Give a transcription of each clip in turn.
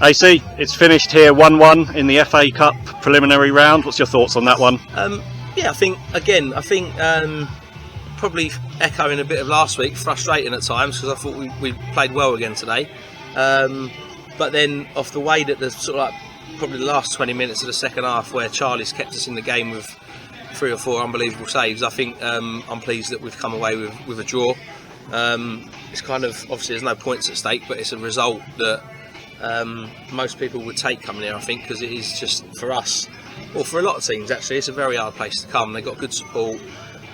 AC, it's finished here 1-1 in the FA Cup preliminary round. What's your thoughts on that one? I think probably echoing a bit of last week, frustrating at times because I thought we played well again today. But then off the way that the sort of like probably the last 20 minutes of the second half where Charlie's kept us in the game with 3 or 4 unbelievable saves, I think I'm pleased that we've come away with a draw. It's kind of, obviously there's no points at stake, but it's a result that most people would take coming here, I think, because it is just, for us, or for a lot of teams actually, it's a very hard place to come. They've got good support.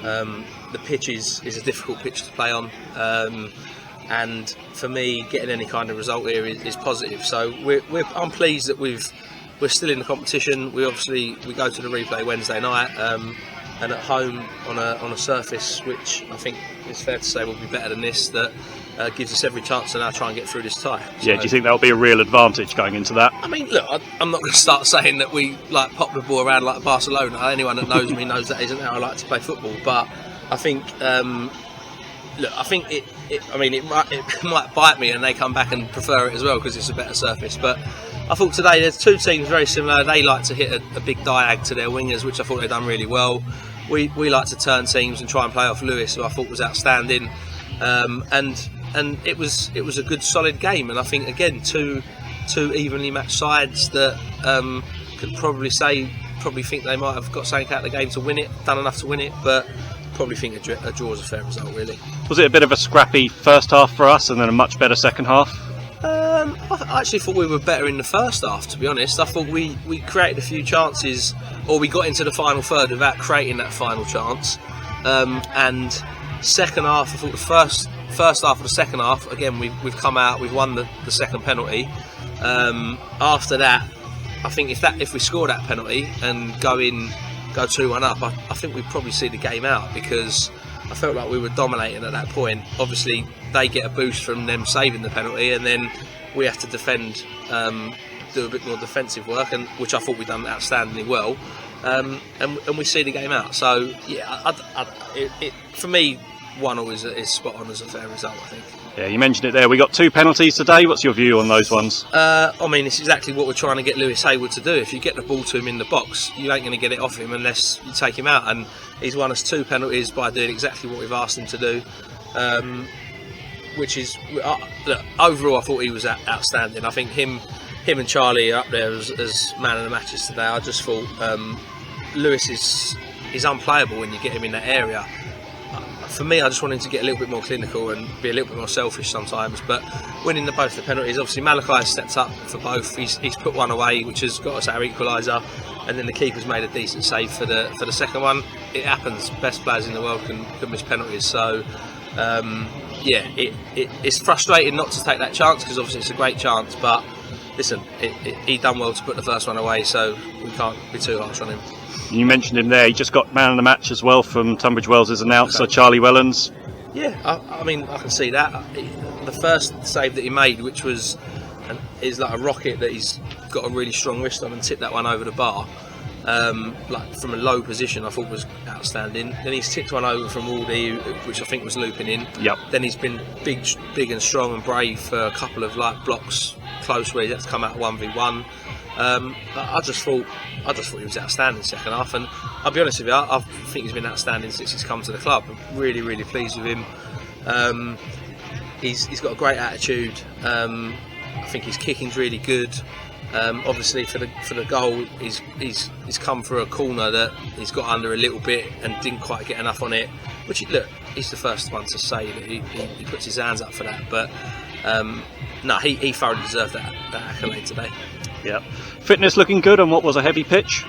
The pitch is a difficult pitch to play on, and for me, getting any kind of result here is positive. So I'm pleased that we're still in the competition. We go to the replay Wednesday night, and at home on a surface which I think is fair to say will be better than this. That gives us every chance to now try and get through this tie. Yeah, do you think that'll be a real advantage going into that? I mean, look, I'm not going to start saying that we like pop the ball around like Barcelona. Anyone that knows me knows that isn't how I like to play football. But I think, I think it might bite me and they come back and prefer it as well because it's a better surface. But I thought today there's 2 teams very similar. They like to hit a big diag to their wingers, which I thought they'd done really well. We like to turn teams and try and play off Lewis, who I thought was outstanding. And it was a good solid game, and I think again two evenly matched sides that could probably think they might have got something out of the game to win it, done enough to win it, but probably think a draw is a fair result really. Was it a bit of a scrappy first half for us and then a much better second half? I actually thought we were better in the first half, to be honest. I thought we created a few chances, or we got into the final third without creating that final chance, and second half, I thought the first half of the second half, again we've come out, we've won the second penalty. After that, I think if we score that penalty and go 2-1 up, I think we'd probably see the game out, because I felt like we were dominating at that point. Obviously they get a boost from them saving the penalty, and then we have to defend, do a bit more defensive work, and which I thought we'd done outstandingly well, and we see the game out. So yeah, for me, 1-1 is spot on as a fair result, I think. Yeah, you mentioned it there. We got 2 penalties today. What's your view on those ones? I mean, it's exactly what we're trying to get Lewis Hayward to do. If you get the ball to him in the box, you ain't going to get it off him unless you take him out. And he's won us 2 penalties by doing exactly what we've asked him to do. Which is, look, overall, I thought he was outstanding. I think him and Charlie are up there as man of the matches today. I just thought Lewis is unplayable when you get him in that area. For me, I just wanted to get a little bit more clinical and be a little bit more selfish sometimes. But winning both the penalties, obviously Malachi has stepped up for both. He's put one away, which has got us our equaliser, and then the keeper's made a decent save for the second one. It happens. Best players in the world can miss penalties. So it's frustrating not to take that chance, because obviously it's a great chance. But listen, he done well to put the first one away, so we can't be too harsh on him. You mentioned him there. He just got man of the match as well from Tunbridge Wells' announcer, Charlie Wellens. Yeah, I mean, I can see that. The first save that he made, which is like a rocket that he's got a really strong wrist on, and tipped that one over the bar, like from a low position, I thought was outstanding. Then he's tipped one over from Aldi, which I think was looping in. Yep. Then he's been big and strong and brave for a couple of like blocks close where he had to come out 1v1. I just thought he was outstanding second half, and I'll be honest with you, I think he's been outstanding since he's come to the club. I'm really, really pleased with him. He's got a great attitude. I think his kicking's really good. Obviously for the goal, he's come for a corner that he's got under a little bit and didn't quite get enough on it. Which he's the first one to say that he puts his hands up for that. But no, he thoroughly deserved that accolade today. Yeah. Fitness looking good on what was a heavy pitch?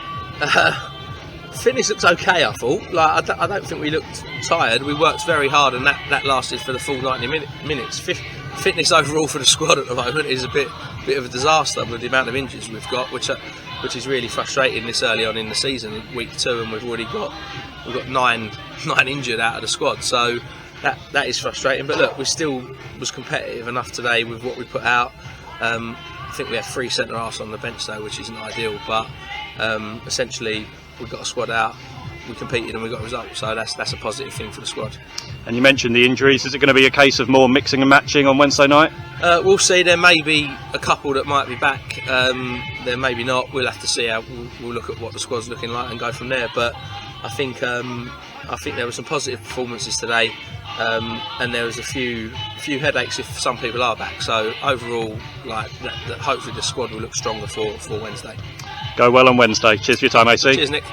Fitness looks okay, I thought. Like I don't think we looked tired. We worked very hard, and that lasted for the full 90 minutes. Fitness overall for the squad at the moment is a bit of a disaster with the amount of injuries we've got, which is really frustrating this early on in the season, week 2, and we've got 9 injured out of the squad. So that is frustrating. But look, we still was competitive enough today with what we put out. I think we had 3 centre-halves on the bench though, which isn't ideal, but essentially we got a squad out, we competed and we got a result, so that's a positive thing for the squad. And you mentioned the injuries. Is it going to be a case of more mixing and matching on Wednesday night? We'll see. There may be a couple that might be back. There maybe not. We'll have to see how. We'll look at what the squad's looking like and go from there. But I think there were some positive performances today, and there was a few headaches if some people are back. So overall, hopefully the squad will look stronger for Wednesday. Go well on Wednesday. Cheers for your time, AC. Cheers, Nick.